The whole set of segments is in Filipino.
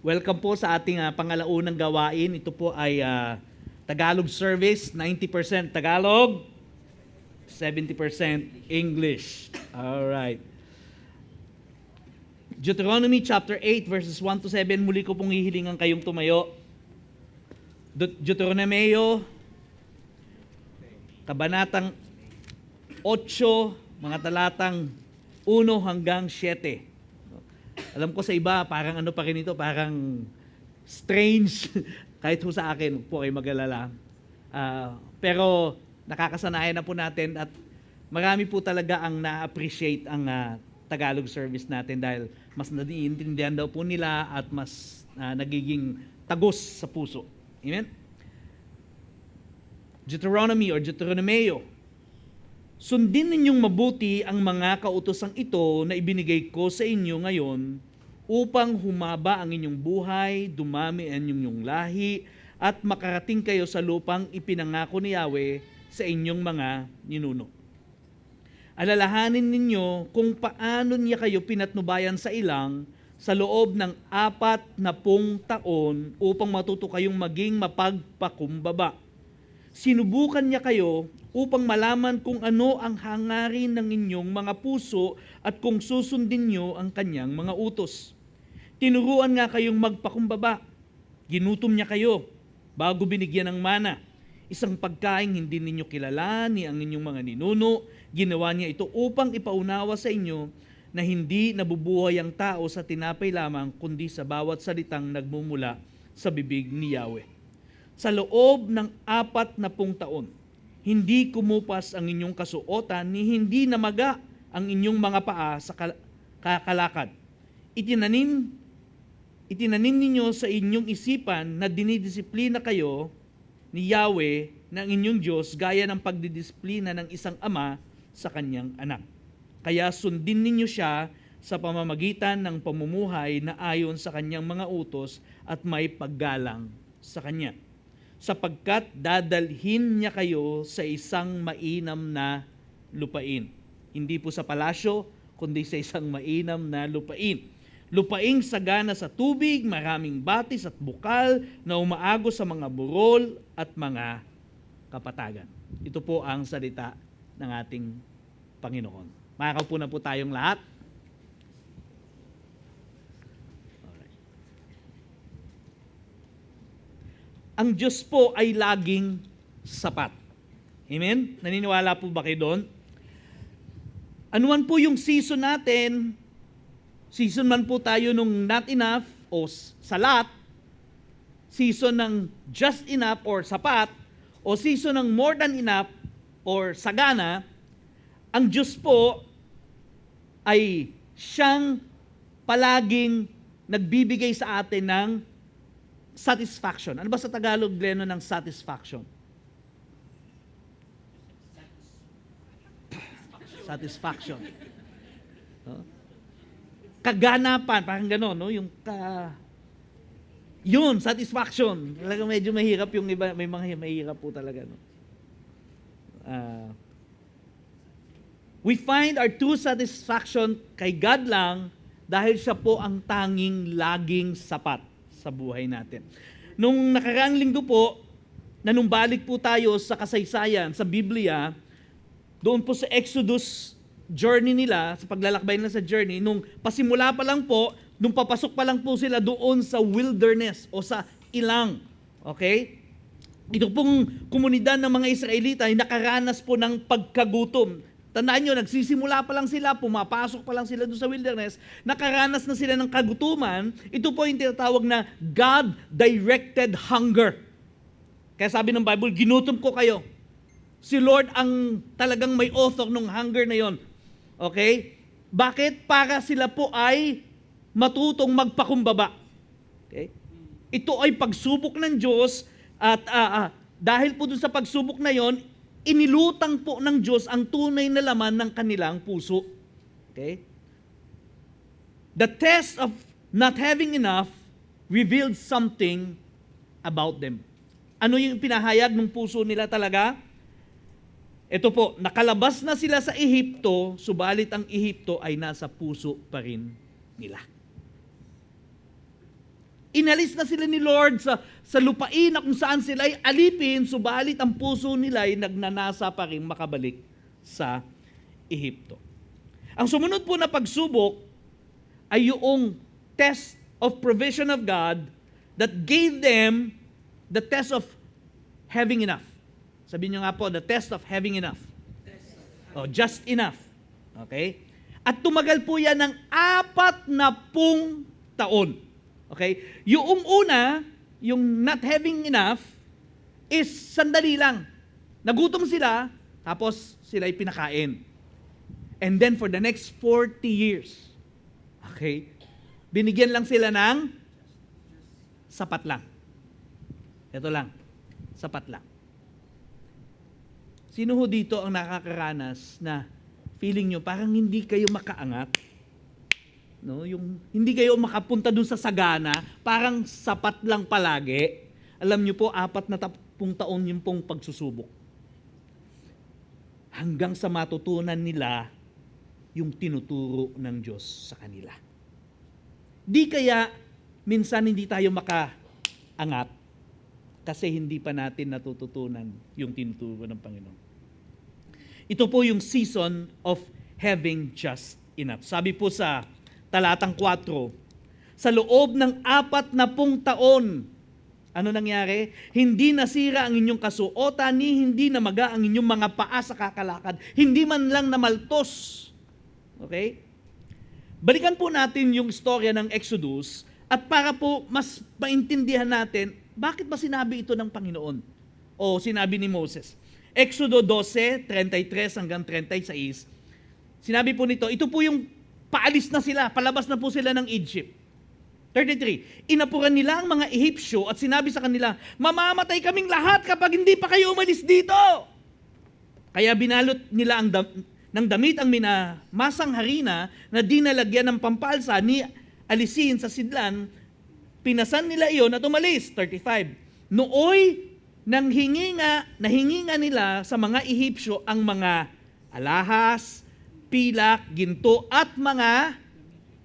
Welcome po sa ating pangalaunang gawain. Ito po ay Tagalog service, 90% Tagalog, 70% English. All right. Deuteronomy chapter 8 verses 1 to 7, muli ko pong hihilingan kayong tumayo. Deuteronomeo, kabanatang 8, mga talatang 1 hanggang 7. Alam ko sa iba, parang ano pa rin ito, parang strange. Kahit ho sa akin, huwag po kayo mag-alala. Pero nakakasanayan na po natin at marami po talaga ang na-appreciate ang Tagalog service natin dahil mas naiintindihan daw po nila at mas nagiging tagos sa puso. Amen? Deuteronomy or Deuteronomeo. Sundin ninyong mabuti ang mga kautosang ito na ibinigay ko sa inyo ngayon upang humaba ang inyong buhay, dumami ang inyong lahi, at makarating kayo sa lupang ipinangako ni Yahweh sa inyong mga ninuno. Alalahanin ninyo kung paano niya kayo pinatnubayan sa ilang sa loob ng 40 taon upang matuto kayong maging mapagpakumbaba. Sinubukan niya kayo upang malaman kung ano ang hangarin ng inyong mga puso at kung susundin niyo ang kanyang mga utos. Tinuruan nga kayong magpakumbaba. Ginutom niya kayo bago binigyan ng mana. Isang pagkaing hindi ninyo kilala ni ang inyong mga ninuno. Ginawa niya ito upang ipaunawa sa inyo na hindi nabubuhay ang tao sa tinapay lamang kundi sa bawat salitang nagmumula sa bibig ni Yahweh. Sa loob ng 40 taon, hindi kumupas ang inyong kasuotan ni hindi namaga ang inyong mga paa sa kakalakad. Itinanim ninyo sa inyong isipan na dinidisiplina kayo ni Yahweh ng inyong Diyos gaya ng pagdidisiplina ng isang ama sa kanyang anak. Kaya sundin ninyo siya sa pamamagitan ng pamumuhay na ayon sa kanyang mga utos at may paggalang sa kanya. Sapagkat dadalhin niya kayo sa isang mainam na lupain. Hindi po sa palasyo, kundi sa isang mainam na lupain. Lupaing sagana sa tubig, maraming batis at bukal na umaagos sa mga burol at mga kapatagan. Ito po ang salita ng ating Panginoon. Makakaupo na po tayong lahat. Ang Diyos po ay laging sapat. Amen? Naniniwala po ba kayo doon? Anuman po yung season natin, season man po tayo nung not enough o salat, season ng just enough or sapat, o season ng more than enough or sagana, ang Diyos po ay siyang palaging nagbibigay sa atin ng satisfaction. Ano ba sa Tagalog, Gleno, ng satisfaction? Satisfaction. No? Kaganapan, parang gano'n, no? Yun, satisfaction. Talagang medyo mahirap yung iba, may mga mahirap po talaga, no? We find our true satisfaction kay God lang dahil siya po ang tanging laging sapat sa buhay natin. Nung nakaraang linggo po, nanumbalik po tayo sa kasaysayan, sa Biblia, doon po sa Exodus journey nila, sa paglalakbay nila sa journey, nung pasimula pa lang po, nung papasok pa lang po sila doon sa wilderness o sa ilang. Okay? Ito pong komunidad ng mga Israelita ay nakaranas po ng pagkagutom. Tandaan nyo, nagsisimula pa lang sila, pumapasok pa lang sila doon sa wilderness, nakaranas na sila ng kagutuman. Ito po yung tinatawag na God-directed hunger. Kaya sabi ng Bible, ginutom ko kayo. Si Lord ang talagang may author ng hunger na yon. Okay? Bakit? Para sila po ay matutong magpakumbaba. Okay? Ito ay pagsubok ng Diyos at dahil po doon sa pagsubok na yon, inilutang po ng Diyos ang tunay na laman ng kanilang puso. Okay? The test of not having enough revealed something about them. Ano yung pinahayag ng puso nila talaga? Ito po, nakalabas na sila sa Ehipto, subalit ang Ehipto ay nasa puso pa rin nila. Inalis na sila ni Lord sa lupain na kung saan sila ay alipin, subalit ang puso nila ay nagnanasa pa rin makabalik sa Ehipto. Ang sumunod po na pagsubok ay yung test of provision of God that gave them the test of having enough. Sabihin nyo nga po, the test of having enough. Just enough. Okay? At tumagal po yan ng 40 taon. Okay? Yung una, yung not having enough, is sandali lang. Nagutom sila, tapos sila ay pinakain. And then for the next 40 years, okay, binigyan lang sila ng sapat lang. Ito lang, sapat lang. Sino ho dito ang nakakaranas na feeling nyo parang hindi kayo makaangat? No, yung hindi kayo makapunta dun sa sagana, parang sapat lang palagi. Alam nyo po, 40 taon yung pong pagsusubok. Hanggang sa matutunan nila yung tinuturo ng Diyos sa kanila. Di kaya minsan hindi tayo makaangat kasi hindi pa natin natututunan yung tinuturo ng Panginoon. Ito po yung season of having just enough. Sabi po sa talatang 4, sa loob ng 40 taon, ano nangyari? Hindi nasira ang inyong kasuotan, ni hindi namaga ang inyong mga paa sa kakalakad, hindi man lang namaltos. Okay? Balikan po natin yung istorya ng Exodus at para po mas maintindihan natin, bakit ba sinabi ito ng Panginoon? O sinabi ni Moses? Exodo 12:33 hanggang 36, sinabi po nito, ito po yung paalis na sila, palabas na po sila ng Egypt. 33, inapuran nila ang mga Ehipsyo at sinabi sa kanila, mamamatay kaming lahat kapag hindi pa kayo umalis dito. Kaya binalot nila ng damit ang minamasang harina na dinalagyan ng pampalsa ni alisin sa sidlan, pinasan nila iyon at umalis. 35, nooy nahingi nga nila sa mga Ehipsyo ang mga alahas, pilak, ginto at mga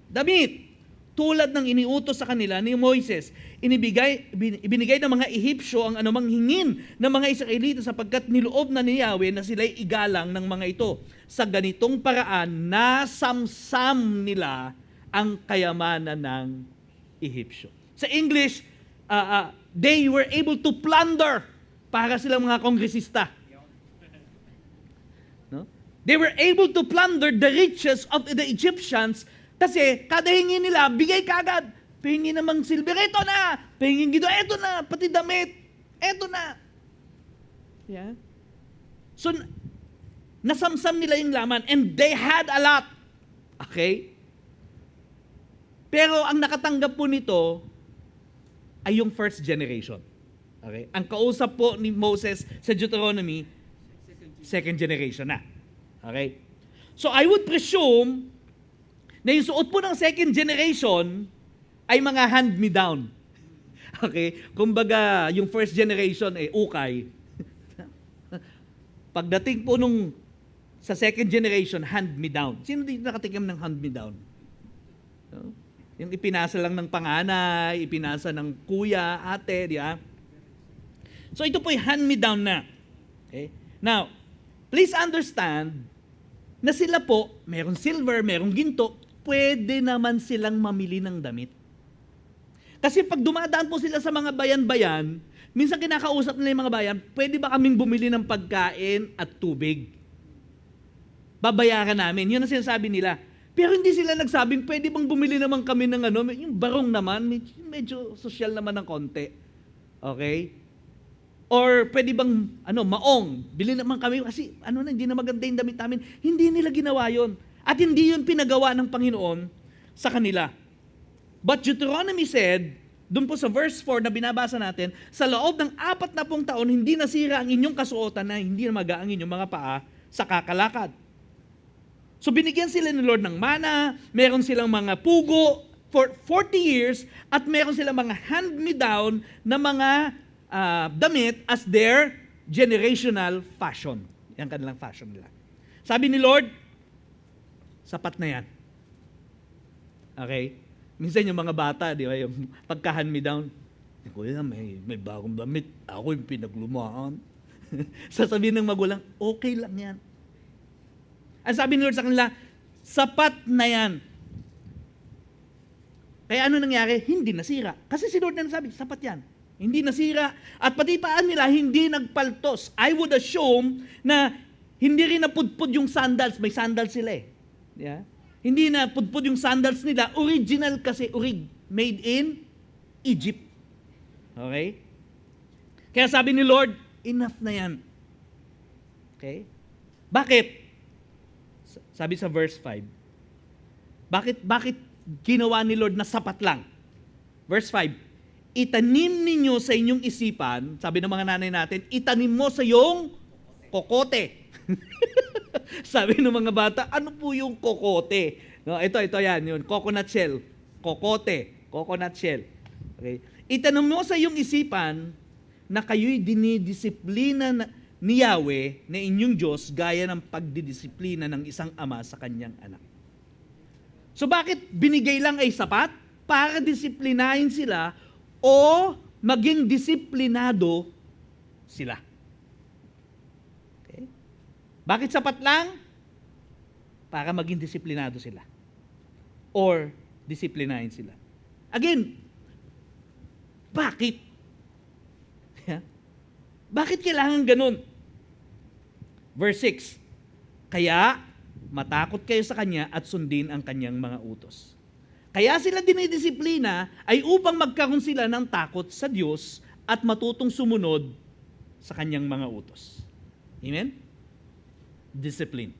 damit. Tulad ng iniutos sa kanila ni Moises, ibinigay ng mga Ehipsyo ang anumang hingin ng mga Israelita sapagkat niloob na ni Yahweh na sila'y igalang ng mga ito. Sa ganitong paraan, nasamsam nila ang kayamanan ng Ehipsyo. Sa English, they were able to plunder para silang mga kongresista. No? They were able to plunder the riches of the Egyptians kasi kada hingi nila, bigay kagad. Pahingin namang silver, eto na. Pahingin gito, eto na. Pati damit, eto na. Yeah. So, nasamsam nila yung laman and they had a lot. Okay? Pero ang nakatanggap po nito ay yung first generation. Okay? Ang kausap po ni Moses sa Deuteronomy, second generation na. Okay? So I would presume na yung suot po ng second generation ay mga hand-me-down. Okay? Kumbaga, yung first generation ukay. Pagdating po sa second generation, hand-me-down. Sino dito nakatikim ng hand-me-down? No? Yung ipinasa lang ng panganay, ipinasa ng kuya, ate, di ba? So ito po yung hand-me-down na. Okay? Now, please understand na sila po, merong silver, merong ginto, pwede naman silang mamili ng damit. Kasi pag dumadaan po sila sa mga bayan-bayan, minsan kinakausap nila yung mga bayan, pwede ba kaming bumili ng pagkain at tubig? Babayaran namin. Yun ang sinasabi nila. Pero hindi sila nagsabing, pwede bang bumili naman kami ng yung barong naman, medyo social naman ng konti. Okay? Or pwede bang, maong, bili naman kami, kasi hindi na maganda yung damit namin. Hindi nila ginawa yon. At hindi yun pinagawa ng Panginoon sa kanila. But Deuteronomy said, doon po sa verse 4 na binabasa natin, sa loob ng 40 taon, hindi nasira ang inyong kasuotan na hindi namaga ang inyong mga paa sa kakalakad. So binigyan sila ni Lord ng mana, meron silang mga pugo for 40 years, at meron silang mga hand-me-down na mga damit as their generational fashion. Yan kanilang fashion nila. Sabi ni Lord, sapat na yan. Okay? Minsan yung mga bata, di ba, yung pagka-hand-me-down, kuya, may bagong damit, ako yung pinaglumaan. Sasabihin ng magulang, okay lang yan. Ang sabi ni Lord sa kanila, sapat na yan. Kaya ano nangyari? Hindi nasira. Kasi si Lord na nasabi, sapat yan. Hindi nasira. At pati paan nila, hindi nagpaltos. I would assume na hindi rin napudpud yung sandals. May sandals sila eh. Yeah? Hindi na pudpud yung sandals nila. Original kasi, made in Egypt. Okay? Kaya sabi ni Lord, enough na yan. Okay? Bakit? Sabi sa verse 5. Bakit ginawa ni Lord na sapat lang? Verse 5. Itanim ninyo sa inyong isipan, sabi ng mga nanay natin, itanim mo sa iyong kokote. Sabi ng mga bata, ano po yung kokote? No, ito yan, yun, coconut shell. Coconut shell. Okay? Itanim mo sa iyong isipan na kayo'y dinidisiplina ni Yahweh na inyong Diyos gaya ng pagdidisiplina ng isang ama sa kanyang anak. So bakit binigay lang ay sapat? Para disiplinahin sila o maging disiplinado sila. Okay? Bakit sapat lang? Para maging disiplinado sila. Or disiplinahin sila. Again, bakit? Bakit kailangan ganun? Verse 6, kaya matakot kayo sa Kanya at sundin ang Kanyang mga utos. Kaya sila dinidisiplina ay upang magkaroon sila ng takot sa Diyos at matutong sumunod sa Kanyang mga utos. Amen? Discipline.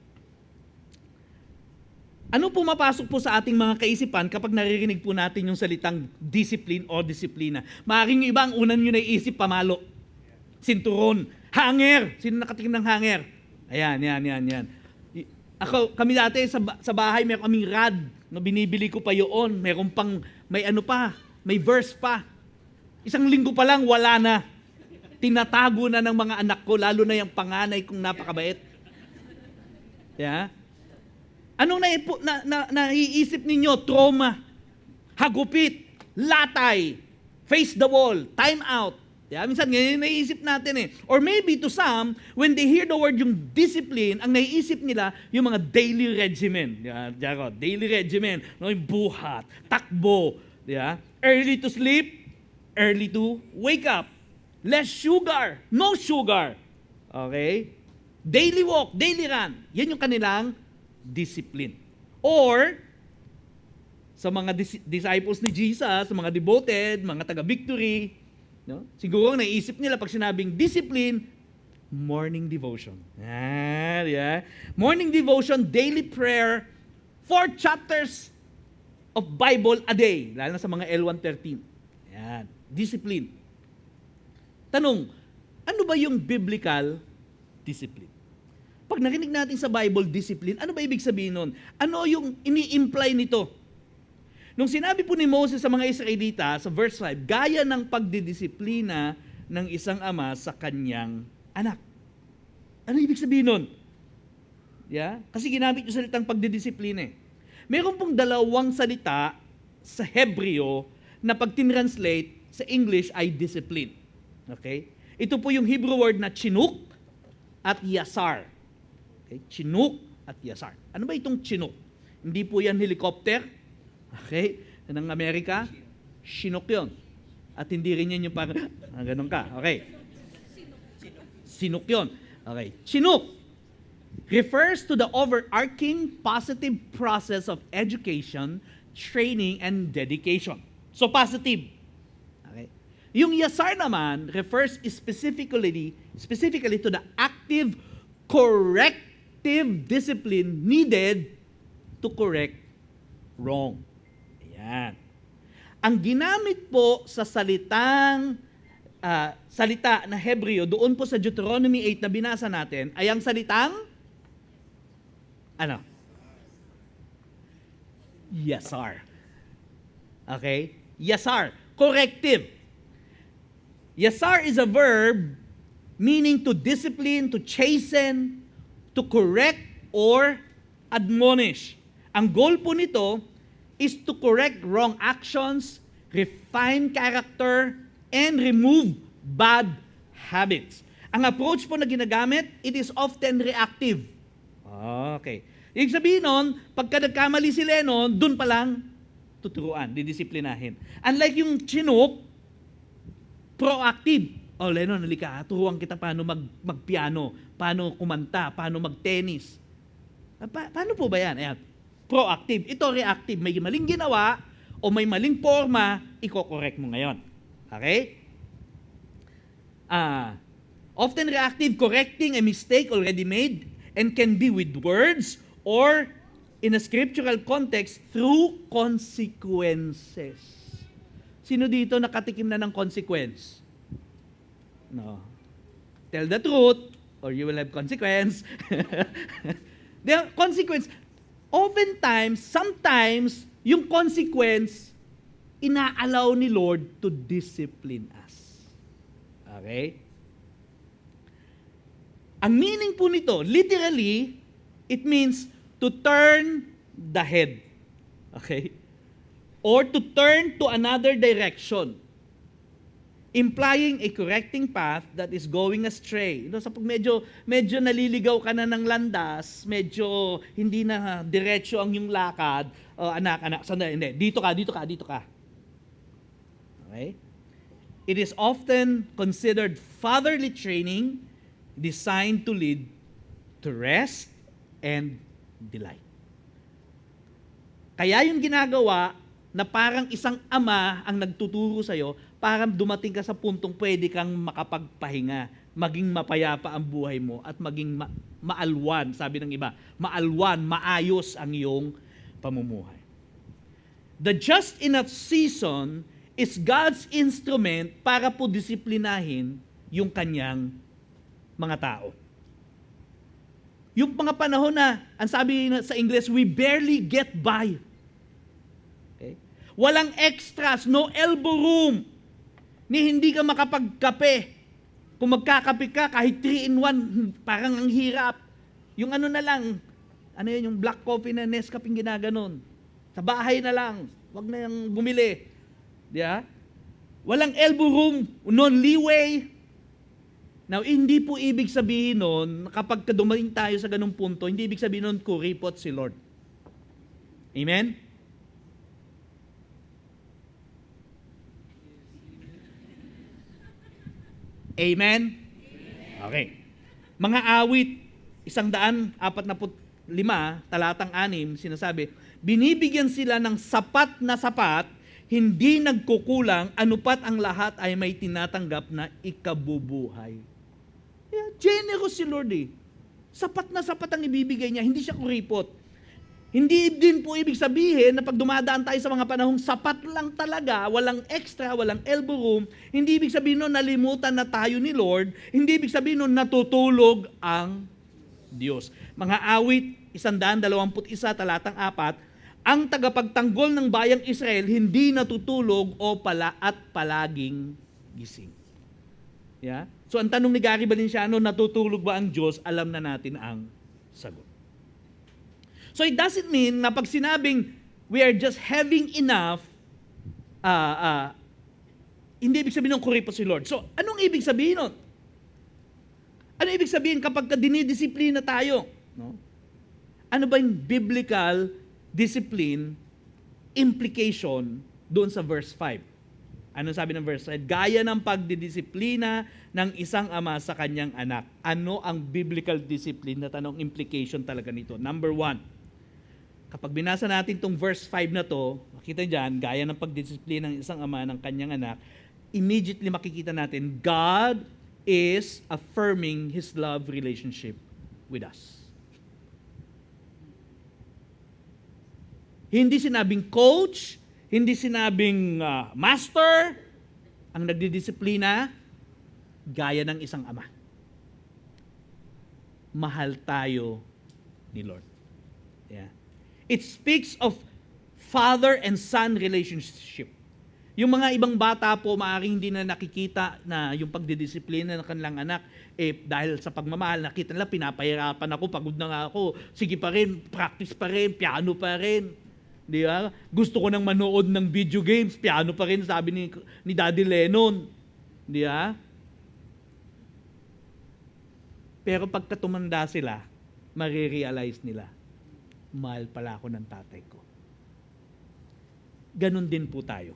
Ano pumapasok po sa ating mga kaisipan kapag naririnig po natin yung salitang discipline o disiplina? Maaaring iba ang unan nyo naiisip, pamalo, sinturon, hanger. Sino nakatikim ng hanger? Ayan. Kami dati sa bahay, meron kaming rod na binibili ko pa yun. Meron pang, may verse pa. Isang linggo pa lang, wala na. Tinatago na ng mga anak ko, lalo na yung panganay kong napakabait. Yeah? Anong naiisip ninyo? Trauma, hagupit, latay, face the wall, time out. Yeah, minsan ngayon naiisip natin eh. Or maybe to some, when they hear the word yung discipline, ang naiisip nila yung mga daily regimen. Yeah, daily regimen, no, yung buhat, takbo, yeah? Early to sleep, early to wake up. Less sugar, no sugar. Okay? Daily walk, daily run. Yan yung kanilang discipline. Or, sa mga disciples ni Jesus, sa mga devoted, mga taga-victory, no? Siguro ang naisip nila pag sinabing discipline, morning devotion. Yeah. Morning devotion, daily prayer, 4 chapters of Bible a day, lalo na sa mga L113. Yan. Discipline. Tanong, ano ba yung biblical discipline? Pag narinig natin sa Bible discipline, ano ba ibig sabihin nun? Ano yung ini-imply nito? Nung sinabi po ni Moses sa mga Israelita, sa verse 5, gaya ng pagdidisiplina ng isang ama sa kanyang anak. Ano ibig sabihin nun? Yeah? Kasi ginamit yung salitang pagdidisiplina eh. Meron pong 2 salita sa Hebreo na pag tinranslate sa English ay discipline. Okay? Ito po yung Hebrew word na chinuk at yasar. Okay? Chinuk at yasar. Ano ba itong chinuk? Hindi po yan helicopter. Okay? Ng Amerika, Chinook yun. At hindi rin yan yung parang, ganun ka. Okay. Sinuk yun. Okay. Chinook refers to the overarching positive process of education, training, and dedication. So, positive. Okay. Yung yasar naman refers specifically to the active, corrective discipline needed to correct wrong. Ayan. Ang ginamit po sa salita na Hebreo, doon po sa Deuteronomy 8 na binasa natin, ay ang salitang, yasar. Okay? Yasar. Corrective. Yasar is a verb meaning to discipline, to chasten, to correct, or admonish. Ang goal po nito is to correct wrong actions, refine character, and remove bad habits. Ang approach po na ginagamit, it is often reactive. Okay. Ibig sabihin nun, pagka nagkamali si Lennon, dun pa lang tuturuan, didisiplinahin. Unlike yung Chinook, proactive. Oh, Lennon, halika, turuan kita paano magpiano, paano kumanta, paano magtennis. Paano po ba yan? Ayan. Proactive. Ito reactive. May maling ginawa o may maling forma, i-correct mo ngayon. Okay? Often reactive, correcting a mistake already made and can be with words or in a scriptural context through consequences. Sino dito nakatikim na ng consequence? No. Tell the truth or you will have consequence. The consequence, oftentimes, sometimes, yung consequence, ina-allow ni Lord to discipline us. Okay? Ang meaning po nito, literally, it means to turn the head. Okay? Or to turn to another direction. Implying a correcting path that is going astray. Sa pag medyo naliligaw ka na ng landas, medyo hindi na diretso ang yung lakad, anak, sandali, dito ka. Okay? It is often considered fatherly training designed to lead to rest and delight. Kaya yung ginagawa na parang isang ama ang nagtuturo sa'yo, para dumating ka sa puntong pwede kang makapagpahinga, maging mapayapa ang buhay mo, at maging maalwan, sabi ng iba, maalwan, maayos ang iyong pamumuhay. The just enough season is God's instrument para po disiplinahin yung kanyang mga tao. Yung mga panahon na, ang sabi sa English, we barely get by. Okay? Walang extras, no elbow room, ni hindi ka makapagkape. Kung magkakape ka, kahit 3-in-1, parang ang hirap. Yung ano na lang, yung black coffee na Nescafe ginaganon. Sa bahay na lang, wag na yung bumili. Diba? Walang elbow room, no leeway. Now, hindi po ibig sabihin nun, kapag dumating tayo sa ganung punto, hindi ibig sabihin nun, kuripot si Lord. Amen? Amen? Okay. Mga awit, 145, talatang 6, sinasabi, binibigyan sila ng sapat na sapat, hindi nagkukulang, anupat ang lahat ay may tinatanggap na ikabubuhay. Yeah, generous si Lord eh. Sapat na sapat ang ibibigay niya, hindi siya kuripot. Hindi din po ibig sabihin na pag dumadaan tayo sa mga panahong sapat lang talaga, walang extra, walang elbow room, hindi ibig sabihin nun nalimutan na tayo ni Lord, hindi ibig sabihin nun natutulog ang Diyos. Mga awit, 121, talatang 4, ang tagapagtanggol ng bayang Israel hindi natutulog o palaging gising. Yeah? So ang tanong ni Gary Valenciano, natutulog ba ang Diyos? Alam na natin ang sagot. So it doesn't mean na pag sinabing we are just having enough, hindi ibig sabihin ng kuripot si Lord. So anong ibig sabihin nun? Ano ibig sabihin kapag dinidisiplina tayo? No? Ano ba yung biblical discipline implication doon sa verse 5? Ano sabi ng verse 5? Gaya ng pagdidisiplina ng isang ama sa kanyang anak. Ano ang biblical discipline na tanong implication talaga nito? Number 1, kapag binasa natin itong verse 5 na to, makita dyan, gaya ng pagdisiplina ng isang ama ng kanyang anak, immediately makikita natin, God is affirming His love relationship with us. Hindi sinabing coach, hindi sinabing master, ang nagdidisiplina, gaya ng isang ama. Mahal tayo ni Lord. Yeah. It speaks of father and son relationship. Yung mga ibang bata po, maaaring hindi na nakikita na yung pagdidisiplina ng kanilang anak, dahil sa pagmamahal, nakita nila, pinapahirapan ako, pagod na nga ako, sige pa rin, practice pa rin, piano pa rin. Di ba? Gusto ko nang manood ng video games, piano pa rin, sabi ni Daddy Lennon. Di ba? Pero pagka tumanda sila, marirealize nila, mahal pala ako ng tatay ko. Ganon din po tayo.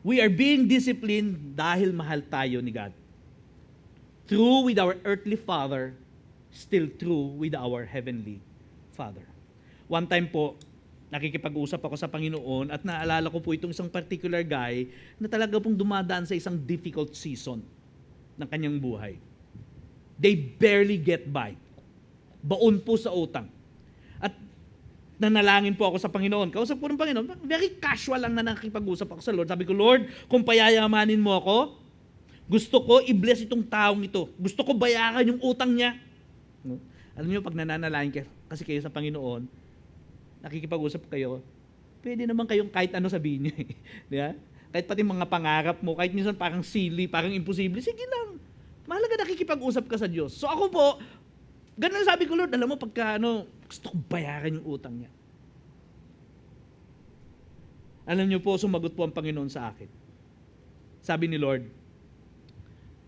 We are being disciplined dahil mahal tayo ni God. True with our earthly father, still true with our heavenly Father. One time po, nakikipag-usap ako sa Panginoon at naalala ko po itong isang particular guy na talaga pong dumadaan sa isang difficult season ng kanyang buhay. They barely get by. Baon po sa utang. At nanalangin po ako sa Panginoon. Kausap ko ng Panginoon, very casual lang na nakikipag-usap ako sa Lord. Sabi ko, Lord, kung payayamanin mo ako, gusto ko i-bless itong taong ito. Gusto ko bayaran yung utang niya. Alam niyo, pag nananalangin kasi kayo sa Panginoon, nakikipag-usap kayo, pwede naman kayong kahit ano sabihin niyo. Di ba? Kahit pati mga pangarap mo, kahit minsan parang silly, parang imposible, sige lang. Mahalaga nakikipag-usap ka sa Diyos. So ako po, ganun sabi ko, Lord, alam mo, pagka gusto ko bayaran yung utang niya. Alam niyo po, sumagot po ang Panginoon sa akin. Sabi ni Lord,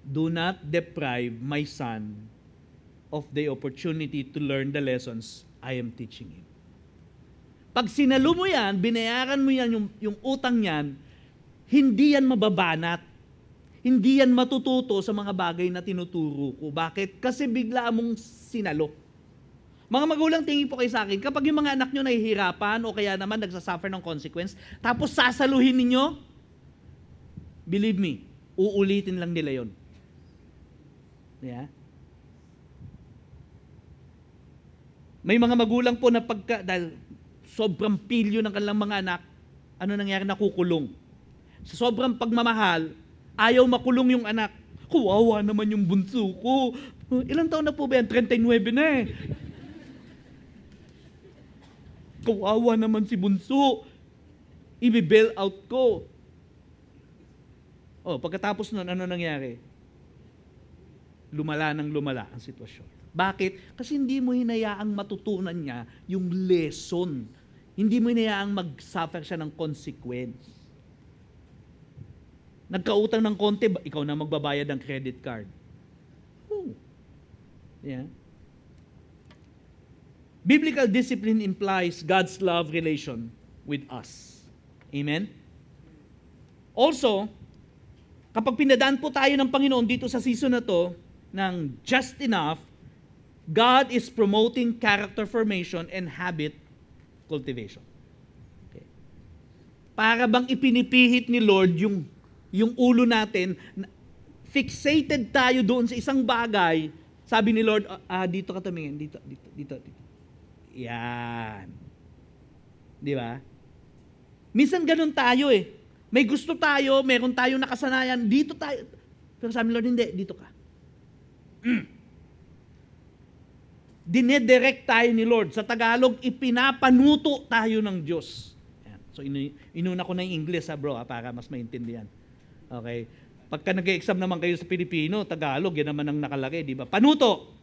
do not deprive my son of the opportunity to learn the lessons I am teaching him. Pag sinalo mo yan, binayaran mo yan yung utang niyan, hindi yan mababanat. Hindi yan matututo sa mga bagay na tinuturo ko. Bakit? Kasi bigla mong sinalo. Mga magulang, tingin po kayo sa akin, kapag yung mga anak nyo nahihirapan o kaya naman nagsasuffer ng consequence, tapos sasaluhin ninyo, believe me, uulitin lang nila yon. Yeah? May mga magulang po na dahil sobrang pilyo ng kanilang mga anak, ano nangyari? Nakukulong. Sa sobrang pagmamahal, ayaw makulong yung anak. Kawawa naman yung bunso ko. Ilang taon na po ba yan? 39 na eh. Kawawa naman si bunso. I-bail out ko. Pagkatapos nun, ano nangyari? Lumala ang sitwasyon. Bakit? Kasi hindi mo hinayaang matutunan niya yung lesson. Hindi mo hinayaang mag-suffer siya ng consequence. Nagkautang ng konti, ikaw na magbabayad ng credit card. Yeah. Biblical discipline implies God's love relation with us. Amen? Also, kapag pinadaan po tayo ng Panginoon dito sa season na to, ng just enough, God is promoting character formation and habit cultivation. Okay. Para bang ipinipihit ni Lord yung ulo natin, fixated tayo doon sa isang bagay, sabi ni Lord, dito ka tumingin, dito. Yan. Di ba? Minsan ganun tayo eh. May gusto tayo, meron tayong nakasanayan, dito tayo. Pero sabi ni Lord, hindi, dito ka. Dinedirect tayo ni Lord. Sa Tagalog, ipinapanuto tayo ng Diyos. Yan. So, inuna ko na yung English, bro, para mas maintindihan. Okay? Pagka nag-exam naman kayo sa Pilipino, Tagalog, yan naman ang nakalagay, di ba? Panuto.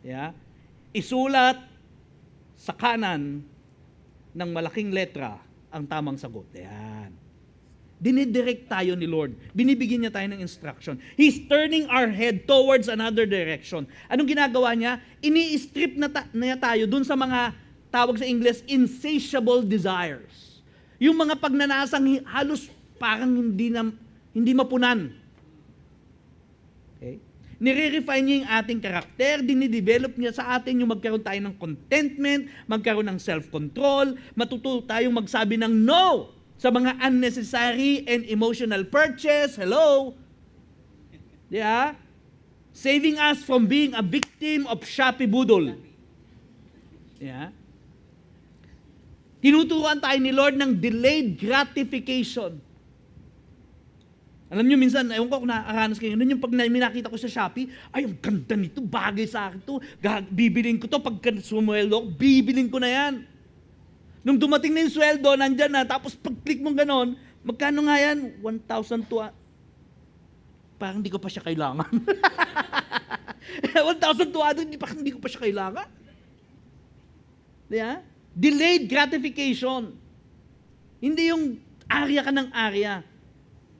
Yeah? Isulat sa kanan ng malaking letra ang tamang sagot. Yan. Dinidirect tayo ni Lord. Binibigyan niya tayo ng instruction. He's turning our head towards another direction. Anong ginagawa niya? Ini-strip na tayo dun sa mga tawag sa English, insatiable desires. Yung mga pagnanasang halos parang hindi mapunan. Okay? Nire-refine niya yung ating karakter, dinidevelop niya sa atin yung magkaroon tayo ng contentment, magkaroon ng self-control, matuto tayong magsabi ng no sa mga unnecessary and emotional purchase. Hello? Yeah? Saving us from being a victim of Shopee Budol. Yeah? Tinuturuan tayo ni Lord ng delayed gratification. Alam niyo minsan, ewan ko kung nakakaranas kayo, nun yung pag nakita ko sa Shopee, ay, ang ganda nito, bagay sa akin to, bibilin ko to, pagka sumweldo, bibilin ko na yan. Nung dumating na yung sweldo, nandyan na, tapos pag-click mo ganon, magkano nga yan? 1,200. Parang hindi ko pa siya kailangan. 1,200, hindi ko pa siya kailangan. Di ba? Delayed gratification. Hindi yung area ka ng area.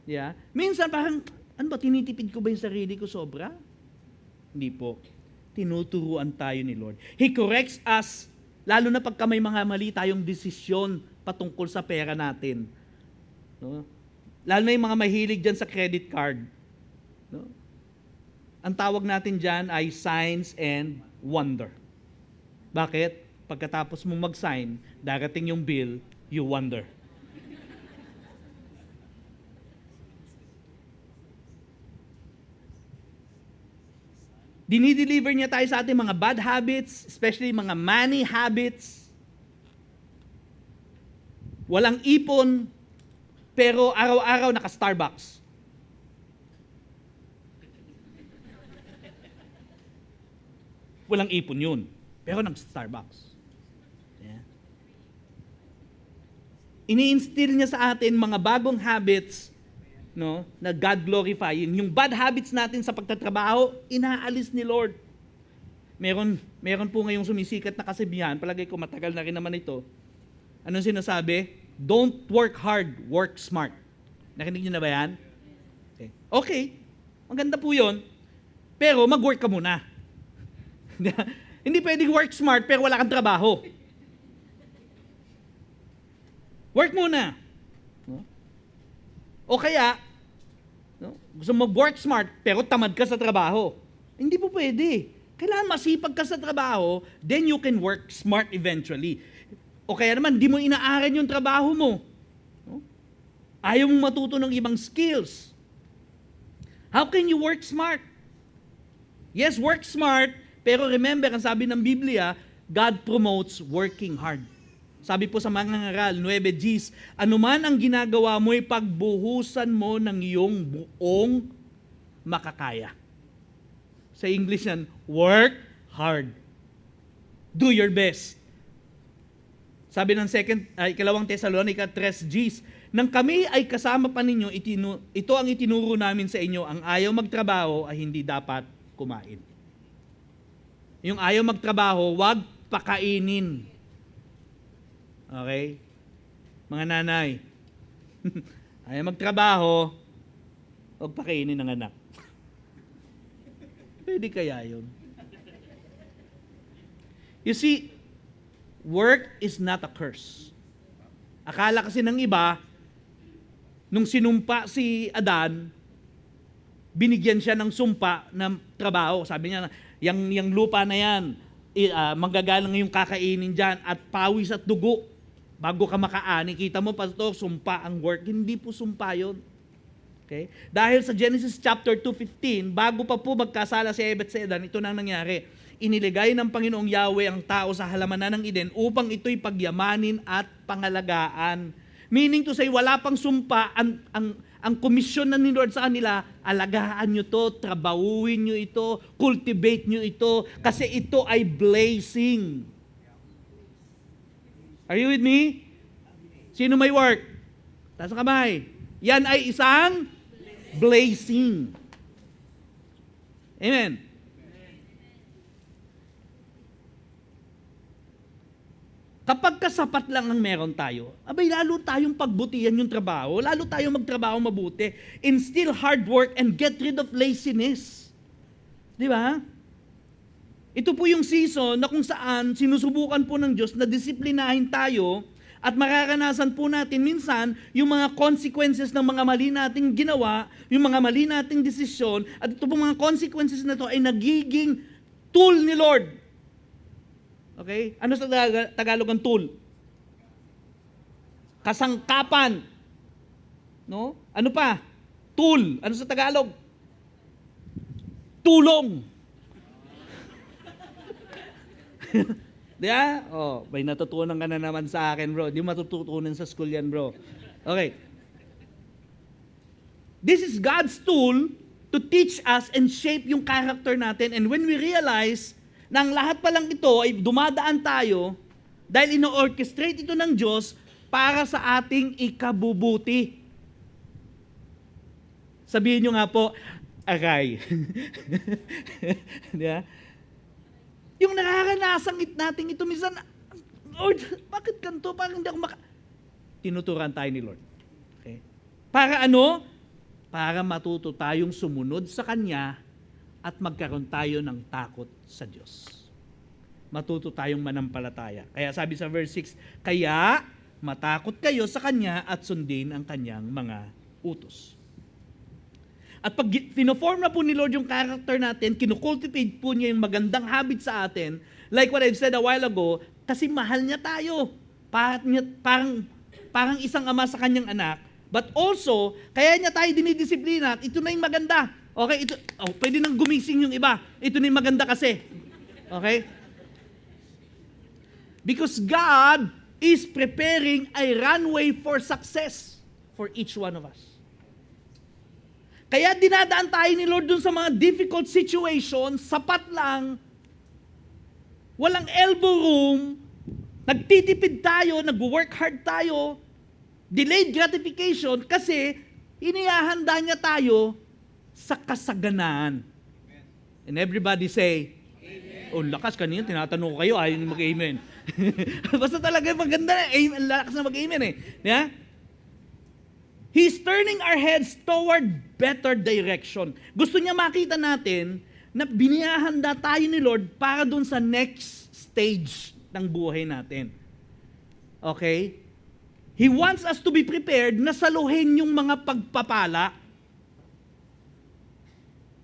Di ba? Minsan parang, ano ba, tinitipid ko ba yung sarili ko sobra? Hindi po. Tinuturuan tayo ni Lord. He corrects us, lalo na pagka may mga mali tayong desisyon patungkol sa pera natin. No? Lalo na yung mga mahilig dyan sa credit card. No? Ang tawag natin dyan ay signs and wonder. Bakit? Pagkatapos mong mag-sign, darating yung bill, you wonder. Dinideliver niya tayo sa ating mga bad habits, especially mga money habits. Walang ipon, pero araw-araw naka-Starbucks. Walang ipon yun, pero nag-Starbucks. Yeah. Ini-instill niya sa atin mga bagong habits, no, na God glorifying. Yung bad habits natin sa pagtatrabaho, inaalis ni Lord. Meron po ngayong sumisikat na kasabihan, palagay ko matagal na rin naman ito. Anong sinasabi? Don't work hard, work smart. Nakinig niyo na ba yan? Okay. Maganda po yun. Pero mag-work ka muna. Hindi pwedeng work smart pero wala kang trabaho. Work muna. O kaya, gusto mo mag-work smart pero tamad ka sa trabaho. Hindi po pwede. Kailangan masipag ka sa trabaho, then you can work smart eventually. O kaya naman, di mo inaaral yung trabaho mo. Ayaw mong matuto ng ibang skills. How can you work smart? Yes, work smart, pero remember, ang sabi ng Biblia, God promotes working hard. Sabi po sa mga ngaral, 9 Gs, anuman ang ginagawa mo'y pagbuhusan mo ng iyong buong makakaya. Sa English yan, work hard. Do your best. Sabi ng 2 Thessalonica 3 Gs, nang kami ay kasama pa ninyo, ito ang itinuro namin sa inyo, ang ayaw magtrabaho ay hindi dapat kumain. Yung ayaw magtrabaho, wag pakainin. Okay? Mga nanay, ayaw magtrabaho, wag pakainin ng anak. Pwede kaya yun? You see, work is not a curse. Akala kasi ng iba, nung sinumpa si Adan, binigyan siya ng sumpa ng trabaho. Sabi niya, yung lupa na yan, manggagalang yung kakainin dyan at pawis at dugo bago ka makaani. Kita mo, pastor, sumpa ang work. Hindi po sumpa yun. Okay? Dahil sa Genesis chapter 2:15, bago pa po magkasala si Eva at si Adan, ito nang nangyari. Iniligay ng Panginoong Yahweh ang tao sa halamanan ng Eden upang ito'y pagyamanin at pangalagaan. Meaning to say, wala pang sumpa, ang komisyon na ni Lord sa kanila, alagaan nyo to, trabahuin nyo ito, cultivate nyo ito, kasi ito ay blessing. Are you with me? Sino may work? Taas ang kamay. Yan ay isang blessing. Amen. Kapag kasapat lang ang meron tayo, abay lalo tayong pagbutihan yung trabaho, lalo tayong magtrabaho mabuti, instill hard work and get rid of laziness. Di ba? Ito po yung season na kung saan sinusubukan po ng Diyos na disiplinahin tayo at mararanasan po natin minsan yung mga consequences ng mga mali nating ginawa, yung mga mali nating desisyon, at ito po mga consequences na to ay nagiging tool ni Lord. Okay? Ano sa Tagalog ang tool? Kasangkapan. No? Ano pa? Tool. Ano sa Tagalog? Tulong. Di ba? Oh, may natutunan ka na naman sa akin, bro. Di matututunan sa school yan, bro. Okay. This is God's tool to teach us and shape yung character natin. And when we realize na ang lahat pa lang ito ay dumadaan tayo dahil ino-orchestrate ito ng Diyos para sa ating ikabubuti. Sabihin nyo nga po, aray. Diba? Yung nararanasan natin ito, minsan, Lord, bakit ganito? Parang hindi ako tinuturan tayo ni Lord. Okay? Para ano? Para matuto tayong sumunod sa Kanya at magkaroon tayo ng takot sa Diyos. Matuto tayong manampalataya. Kaya sabi sa verse 6, kaya matakot kayo sa Kanya at sundin ang Kanyang mga utos. At pag fino-form na po ni Lord yung character natin, kinukultivate po niya yung magandang habit sa atin, like what I've said a while ago, kasi mahal niya tayo. Parang isang ama sa kanyang anak, but also, kaya niya tayo dinidisiplina at ito na yung maganda. Okay? Pwede nang gumising yung iba. Ito na yung maganda kasi. Okay? Because God is preparing a runway for success for each one of us. Kaya dinadaan tayo ni Lord dun sa mga difficult situations, sapat lang, walang elbow room, nagtitipid tayo, nag-work hard tayo, delayed gratification kasi inihahanda niya tayo sa kasaganaan. And everybody say, Amen. Oh, lakas kanina, tinatanong ko kayo, ayaw niyo mag-amen. Basta talaga maganda na, lakas na mag-amen eh. Yeah? He's turning our heads toward better direction. Gusto niya makita natin na binihahanda tayo ni Lord para dun sa next stage ng buhay natin. Okay? He wants us to be prepared na saluhin yung mga pagpapala.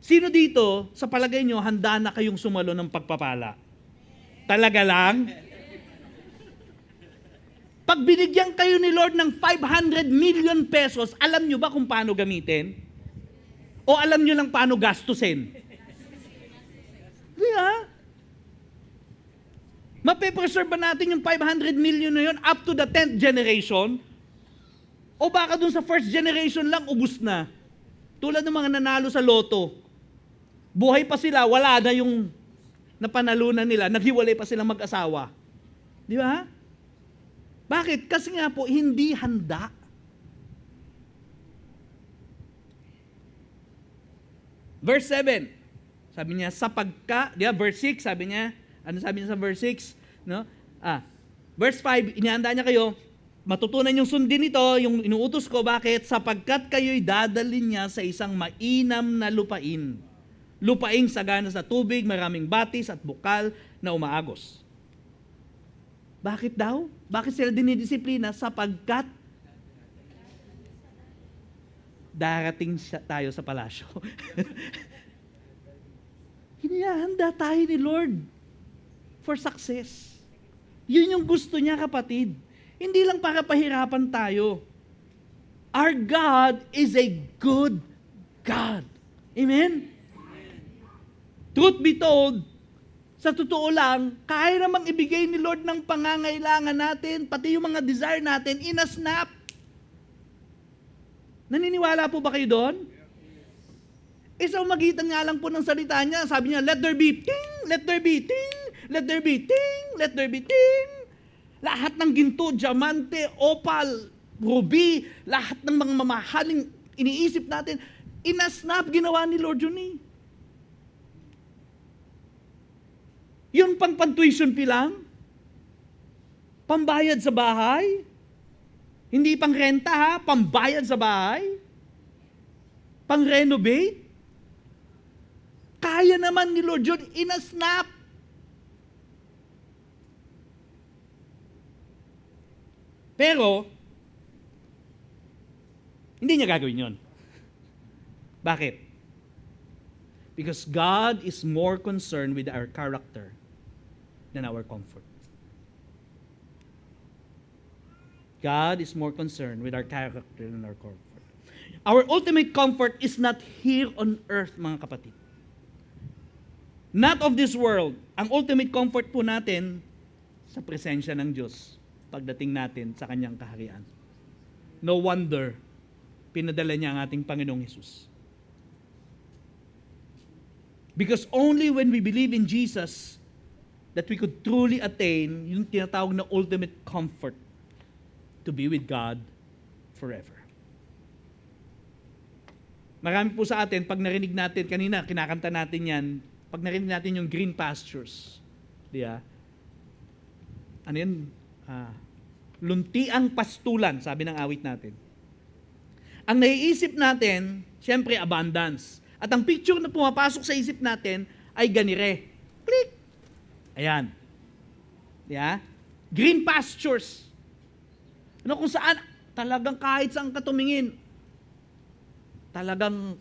Sino dito, sa palagay nyo, handa na kayong sumalo ng pagpapala? Talaga lang? Pag binigyan kayo ni Lord ng 500 million pesos, alam nyo ba kung paano gamitin? O alam nyo lang paano gastusin? Di ba? Mape-preserve ba natin yung 500 million na yun up to the 10th generation? O baka dun sa first generation lang, ubus na? Tulad ng mga nanalo sa loto. Buhay pa sila, wala na yung napanalunan nila, naghiwalay pa silang mag-asawa. Di ba? Bakit? Kasi nga po, hindi handa. Verse 7, sabi niya, di ba, verse 6, sabi niya, ano sabi niya sa verse 6? No? Verse 5, inihanda niya kayo, matutunan yung sundin ito, yung inuutos ko, bakit? Sapagkat kayo'y dadalhin niya sa isang mainam na lupain. Lupaing sagana sa tubig, maraming batis at bukal na umaagos. Bakit daw? Bakit sila dinidisiplina? Sapagkat darating tayo sa palasyo. Hinihanda tayo ni Lord for success. Yun yung gusto niya, kapatid. Hindi lang para pahirapan tayo. Our God is a good God. Amen? Truth be told, sa totoo lang, kaya namang ibigay ni Lord ng pangangailangan natin, pati yung mga desire natin, in a snap. Naniniwala po ba kayo doon? Sa magitan nga lang po ng salita niya, sabi niya, let there be ting, let there be ting, let there be ting, let there be ting. Lahat ng ginto, diamante, opal, ruby, lahat ng mga mamahaling iniisip natin, in a snap ginawa ni Lord yun eh. Yun pang tuition fee lang? Pambayad sa bahay? Hindi pang renta ha? Pambayad sa bahay? Pang renovate? Kaya naman ni Lord yun in a snap. Pero, hindi niya gagawin yun. Bakit? Because God is more concerned with our character than our comfort. God is more concerned with our character than our comfort. Our ultimate comfort is not here on earth, mga kapatid. Not of this world. Ang ultimate comfort po natin sa presensya ng Diyos pagdating natin sa Kanyang kaharian. No wonder, pinadala niya ang ating Panginoong Hesus. Because only when we believe in Jesus that we could truly attain yung tinatawag na ultimate comfort to be with God forever. Marami po sa atin, pag narinig natin, kanina kinakanta natin yan, pag narinig natin yung green pastures, diya? Ano yan? luntiang pastulan, sabi ng awit natin. Ang naiisip natin, siyempre abundance. At ang picture na pumapasok sa isip natin ay ganire. Click! Ayan. Yeah? Green pastures. Ano kung saan, talagang kahit saan ka tumingin, talagang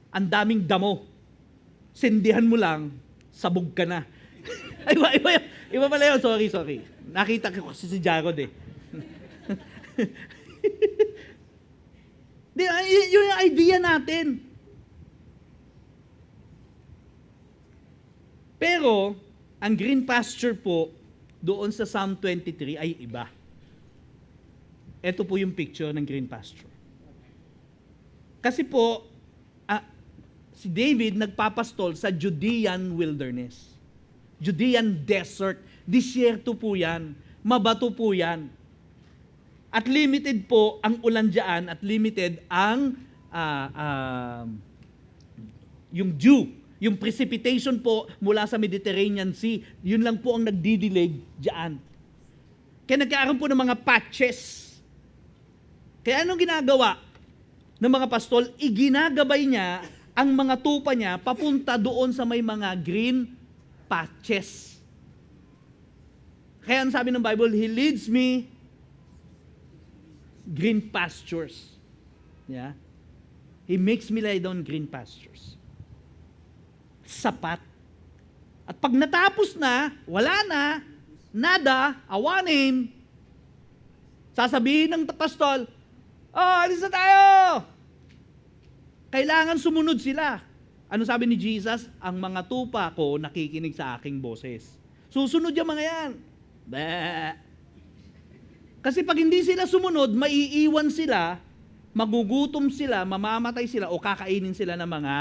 ang daming damo. Sindihan mo lang, sabog ka na. Iba pala yun. Sorry. Nakita ko kasi si Jarod eh. Yun yung idea natin. Pero, ang green pasture po, doon sa Psalm 23 ay iba. Ito po yung picture ng green pasture. Kasi po, si David nagpapastol sa Judean wilderness. Judean desert. Disyerto po yan. Mabato po yan. At limited po ang ulan dyan at limited ang yung dew, yung precipitation po mula sa Mediterranean Sea. Yun lang po ang nagdidilig dyan. Kaya nagkaaroon po ng mga patches. Kaya anong ginagawa ng mga pastol? Iginagabay niya ang mga tupa niya papunta doon sa may mga green patches. Kaya ang sabi ng Bible, He leads me green pastures. Yeah? He makes me lie down green pastures. Sapat. At pag natapos na, wala na, nada, awanin, sasabihin ng pastol, alis na tayo! Kailangan sumunod sila. Ano sabi ni Jesus? Ang mga tupa ko nakikinig sa aking boses. Susunod yung mga yan. Bah! Kasi pag hindi sila sumunod, maiiwan sila, magugutom sila, mamamatay sila, o kakainin sila ng mga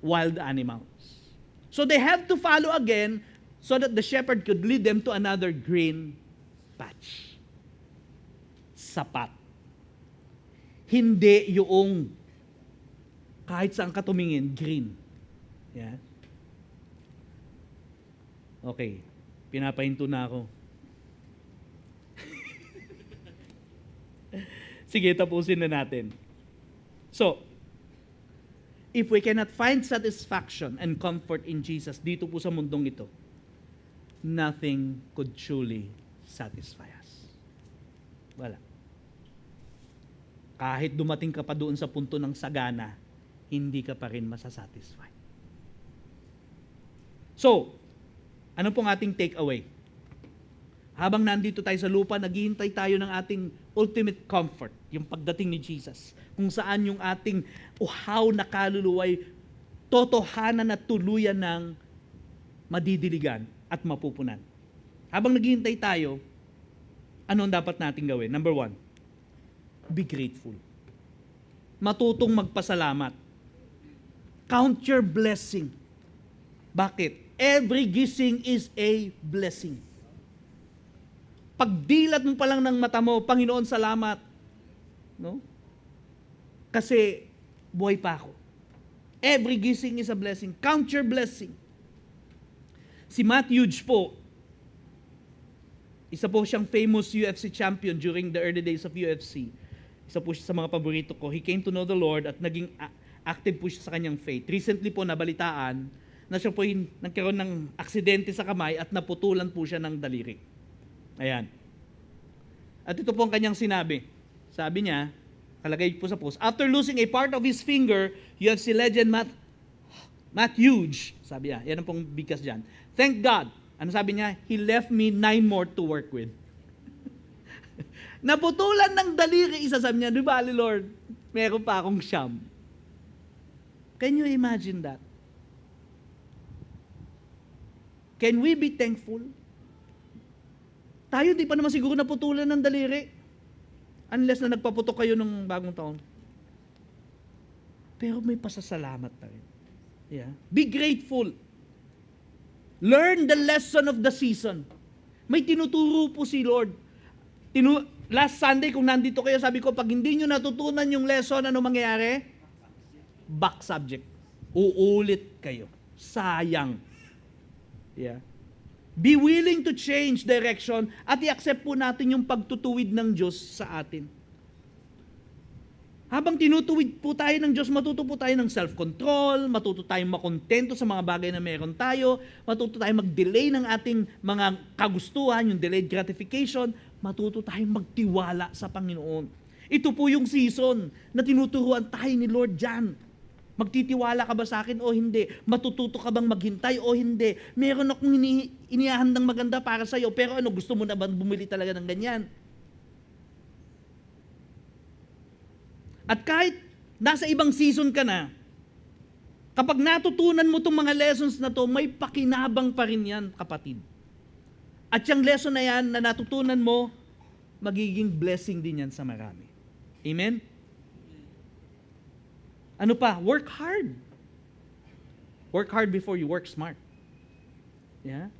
wild animals. So they have to follow again so that the shepherd could lead them to another green patch. Sapat. Hindi yung kahit saan ka tumingin, green. Yeah? Okay. Pinapahinto na ako. Sige, tapusin na natin. So, if we cannot find satisfaction and comfort in Jesus dito po sa mundong ito, nothing could truly satisfy us. Wala. Kahit dumating ka pa doon sa punto ng sagana, hindi ka pa rin masasatisfy. So, ano pong ating takeaway? Habang nandito tayo sa lupa, naghihintay tayo ng ating ultimate comfort, yung pagdating ni Jesus. Kung saan yung ating uhaw na kaluluway, totohanan at tuluyan ng madidiligan at mapupunan. Habang naghihintay tayo, ano ang dapat natin gawin? Number 1, be grateful. Matutong magpasalamat. Count your blessing. Bakit? Every gising is a blessing. Pagdilat mo pa lang ng mata mo, Panginoon, salamat. No? Kasi buhay pa ako. Every gising is a blessing. Count your blessing. Si Matt Hughes po, isa po siyang famous UFC champion during the early days of UFC. Isa po siya sa mga paborito ko. He came to know the Lord at naging active po siya sa kanyang faith. Recently po nabalitaan na siya po nagkaroon ng aksidente sa kamay at naputulan po siya ng daliri. Ayan. At ito po ang kanyang sinabi. Sabi niya, kalagay po sa post, after losing a part of his finger, UFC legend Matt Hughes, sabi niya, yan ang pong bigkas dyan. Thank God. Ano sabi niya? He left me 9 more to work with. Naputulan ng daliri, isa sabi niya, di ba, Lord, meron pa akong siyam. Can you imagine that? Can we be thankful? Tayo, di pa naman siguro naputulan ng daliri. Unless na nagpaputok kayo ng bagong taon. Pero may pasasalamat pa rin. Yeah. Be grateful. Learn the lesson of the season. May tinuturo po si Lord. Last Sunday, kung nandito kayo, sabi ko, pag hindi nyo natutunan yung lesson, ano mangyayari? Back subject. Uulit kayo. Sayang. Yeah. Be willing to change direction at i-accept po natin yung pagtutuwid ng Diyos sa atin. Habang tinutuwid po tayo ng Diyos, matuto po tayo ng self-control, matuto tayong makontento sa mga bagay na meron tayo, matuto tayong mag-delay ng ating mga kagustuhan, yung delayed gratification, matuto tayong magtiwala sa Panginoon. Ito po yung season na tinuturuan tayo ni Lord dyan. Magtitiwala ka ba sa akin o hindi? Matututo ka bang maghintay o hindi? Meron akong inihahandang maganda para sa'yo, pero ano, gusto mo na ba bumili talaga ng ganyan? At kahit nasa ibang season ka na, kapag natutunan mo itong mga lessons na to, may pakinabang pa rin yan, kapatid. At yung lesson na yan na natutunan mo, magiging blessing din yan sa marami. Amen? Ano pa? Work hard. Work hard before you work smart. Yeah?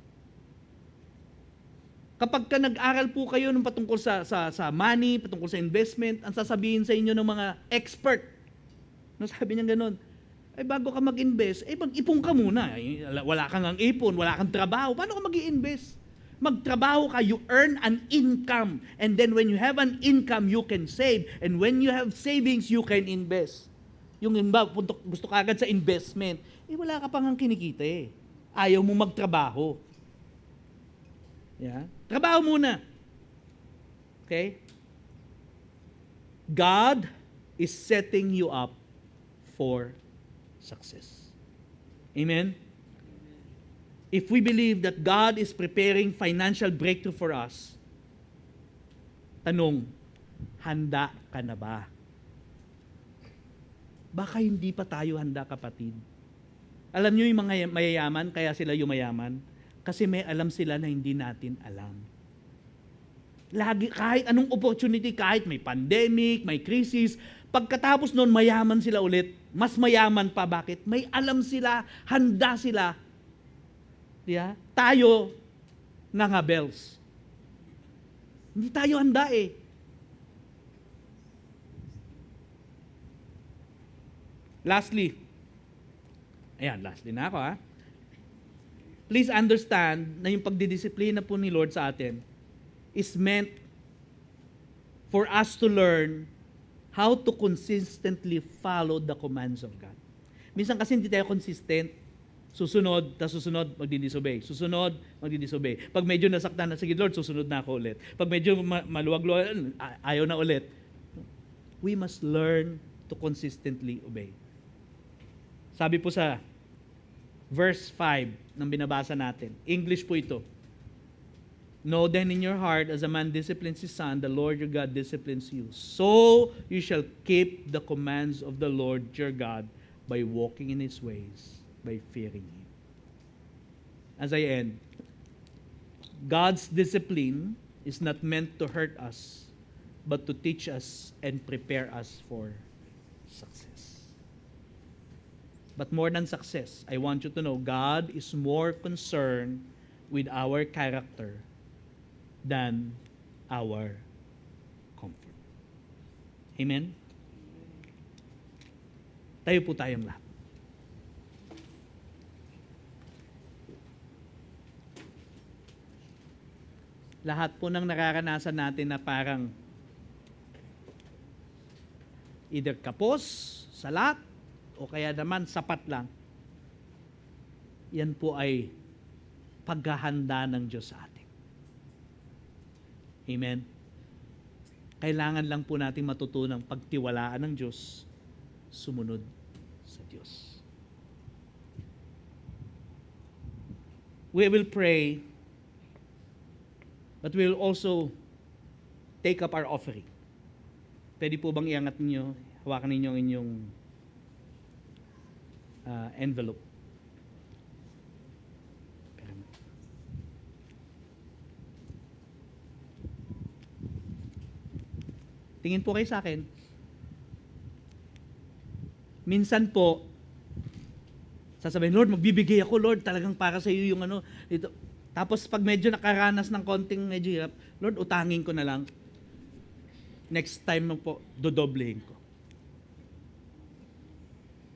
Kapag ka nag-aral po kayo ng patungkol sa money, patungkol sa investment, ang sasabihin sa inyo ng mga expert, no, sabi niya ganun, ay bago ka mag-invest, mag-ipon ka muna. Wala kang ang ipon, wala kang trabaho. Paano ka mag-i-invest? Magtrabaho ka, you earn an income. And then when you have an income, you can save. And when you have savings, you can invest. Yung iba, gusto ka agad sa investment, wala ka pang kinikita eh. Ayaw mo magtrabaho. Yeah? Trabaho muna. Okay? God is setting you up for success. Amen? If we believe that God is preparing financial breakthrough for us, tanong, handa ka na ba? Baka hindi pa tayo handa, kapatid. Alam niyo yung mga mayayaman, kaya sila yumayaman? Kasi may alam sila na hindi natin alam. Lagi, kahit anong opportunity, kahit may pandemic, may crisis, pagkatapos noon, mayaman sila ulit. Mas mayaman pa. Bakit? May alam sila, handa sila. Yeah? Tayo, nangabels. Hindi tayo handa eh. Lastly na ako Please understand na yung pagdidisiplina po ni Lord sa atin is meant for us to learn how to consistently follow the commands of God. Minsan kasi hindi tayo consistent. Susunod, magdidisobey. Susunod, magdidisobey. Pag medyo nasaktan na, sige Lord, susunod na ako ulit. Pag medyo maluwag-luwag, ayaw na ulit. We must learn to consistently obey. Sabi po sa verse 5 ng binabasa natin. English po ito. Know then in your heart, as a man disciplines his son, the Lord your God disciplines you. So you shall keep the commands of the Lord your God by walking in his ways, by fearing him. As I end, God's discipline is not meant to hurt us, but to teach us and prepare us for success. But more than success, I want you to know God is more concerned with our character than our comfort. Amen? Tayo po tayong lahat. Lahat po ng nararanasan natin na parang either kapos, salat, o kaya naman sapat lang, yan po ay paghahanda ng Diyos sa atin. Amen? Kailangan lang po natin matutunang pagtiwalaan ng Diyos, sumunod sa Diyos. We will pray, but we will also take up our offering. Pwede po bang iangat ninyo, hawakan ninyo ang inyong envelope. Tingin po kayo sa akin. Minsan po, sasabihin, Lord, magbibigay ako, Lord, talagang para sa iyo yung dito. Tapos pag medyo nakaranas ng konting medyo hirap, Lord, utangin ko na lang. Next time mo po, dodoblehin ko.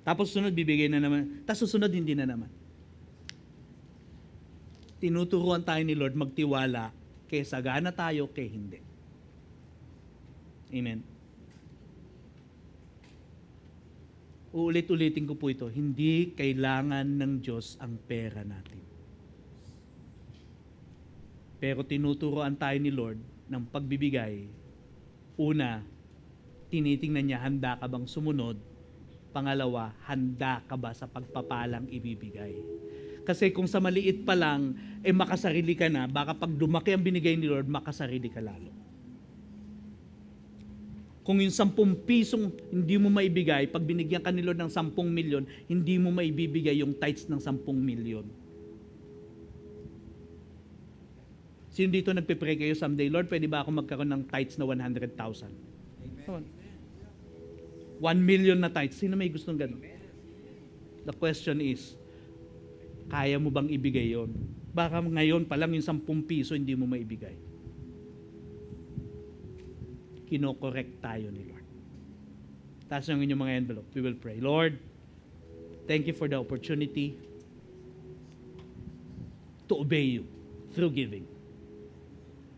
Tapos susunod, bibigay na naman. Tapos susunod, hindi na naman. tinuturuan tayo ni Lord magtiwala kaya sagana tayo kaya hindi. Amen. Uulit-ulitin ko po ito, hindi kailangan ng Diyos ang pera natin. Pero tinuturoan tayo ni Lord ng pagbibigay. Una, tinitingnan niya, handa ka bang sumunod? Pangalawa, handa ka ba sa pagpapalang ibibigay? Kasi kung sa maliit pa lang, makasarili ka na, baka pag lumaki ang binigay ni Lord, makasarili ka lalo. Kung yung 10 pisong hindi mo maibigay, pag binigyan ka ni Lord ng 10 milyon, hindi mo maibibigay yung tithes ng 10 milyon. Sino dito nagpe-pray kayo someday, Lord, pwede ba ako magkaroon ng tithes na 100,000? Amen. 1 million na tithes. Sino may gustong ganun? The question is, kaya mo bang ibigay yon? Baka ngayon pa lang yung 10 piso hindi mo maibigay. Kino-correct tayo ni Lord. Taas ng inyong mga envelope. We will pray. Lord, thank you for the opportunity to obey you through giving.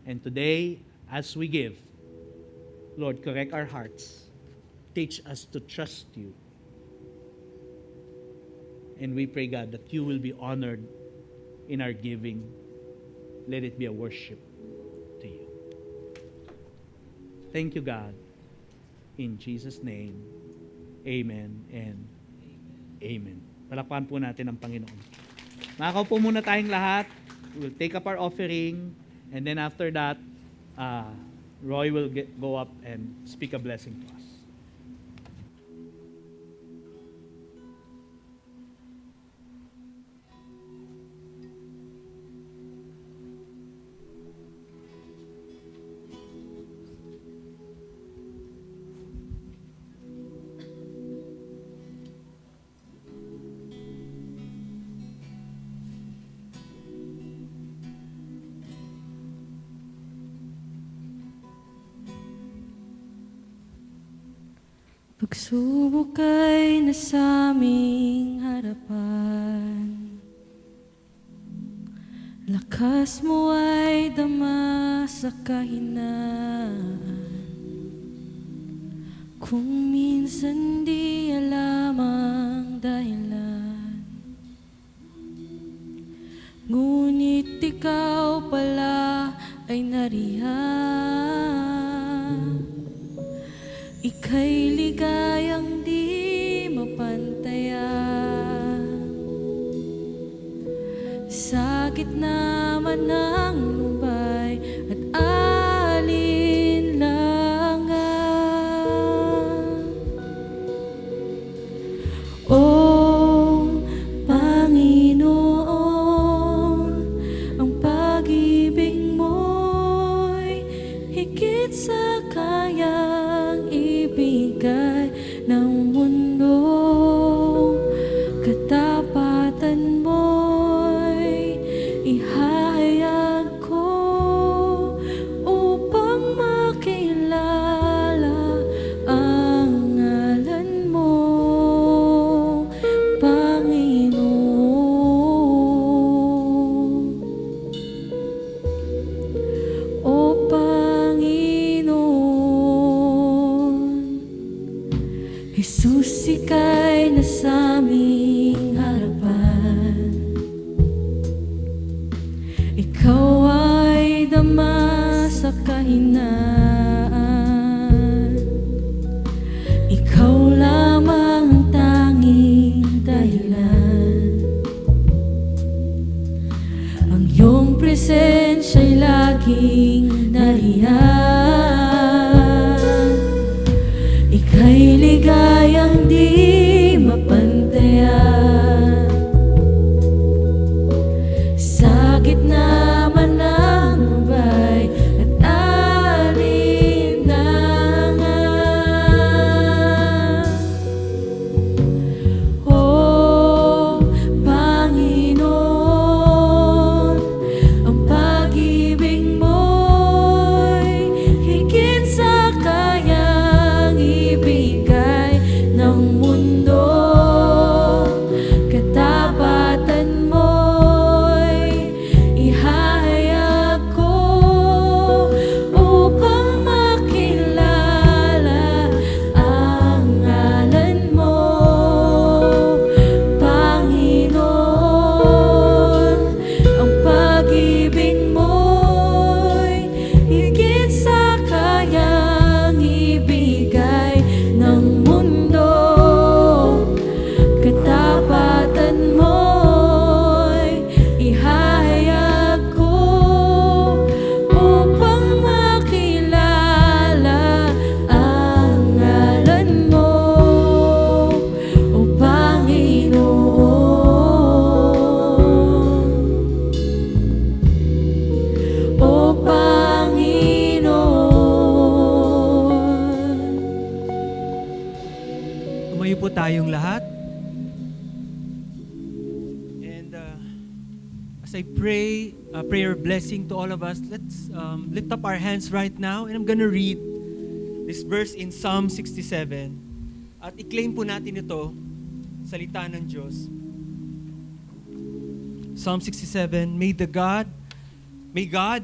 And today, as we give, Lord, correct our hearts. Teach us to trust you. And we pray, God, that you will be honored in our giving. Let it be a worship to you. Thank you, God. In Jesus' name, amen and amen. Palakpakan po natin ang Panginoon. Makakaupo muna tayong lahat. We'll take up our offering. And then after that, Roy will go up and speak a blessing to us. Pagsubok ay nasa aming harapan, lakas mo ay dama sa kahinaan. Kung minsan di alam ang dahilan, ngunit ikaw pala ay nariyan. Ika'y ligayang di mapantayan, sa gitna man ng lubay at alinlangan. O Panginoon, ang pag-ibig mo'y higit sa kayang ibigay ng mundo. Katapatan mo'y ihahayag ko upang makilala ang ngalan mo, Panginoon. O Panginoon, Jesus, ika'y nasa aming harapan. Ikaw ay dama sa kahinaan. Ikaw lamang ang tanging dahilan. Ang iyong presensya'y laging nariyan. Ika'y ligayang di mapantayan, sa gitna man ng lubay at alinlangan. O Panginoon, ang pag-ibig mo'y higit sa kayang ibigay ng mundo. Tumayo po tayong lahat. And as I pray a prayer blessing to all of us, let's lift up our hands right now. And I'm gonna read this verse in Psalm 67. At i-claim po natin ito, salita ng Diyos. Psalm 67, May God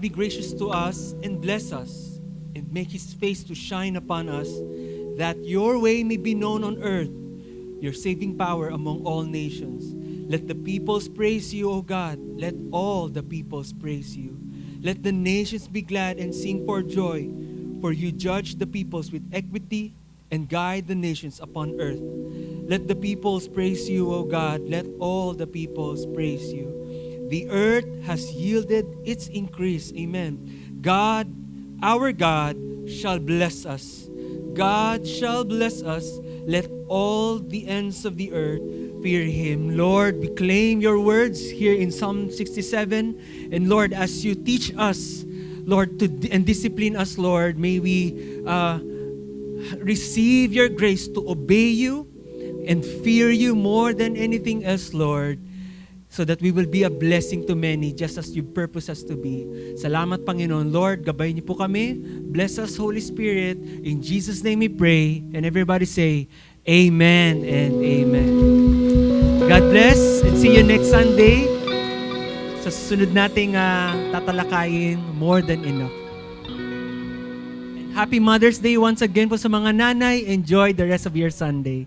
be gracious to us and bless us and make His face to shine upon us, that your way may be known on earth, your saving power among all nations. Let the peoples praise you, O God. Let all the peoples praise you. Let the nations be glad and sing for joy, for you judge the peoples with equity and guide the nations upon earth. Let the peoples praise you, O God. Let all the peoples praise you. The earth has yielded its increase. Amen. God, our God, shall bless us. God shall bless us. Let all the ends of the earth fear Him. Lord, we claim your words here in Psalm 67. And Lord, as you teach us, Lord, and discipline us, Lord, may we receive your grace to obey you and fear you more than anything else, Lord, so that we will be a blessing to many just as you purpose us to be. Salamat, Panginoon. Lord, gabay niyo po kami. Bless us, Holy Spirit. In Jesus' name we pray. And everybody say, Amen and Amen. God bless and see you next Sunday sa susunod nating tatalakayin, More Than Enough. And Happy Mother's Day once again po sa mga nanay. Enjoy the rest of your Sunday.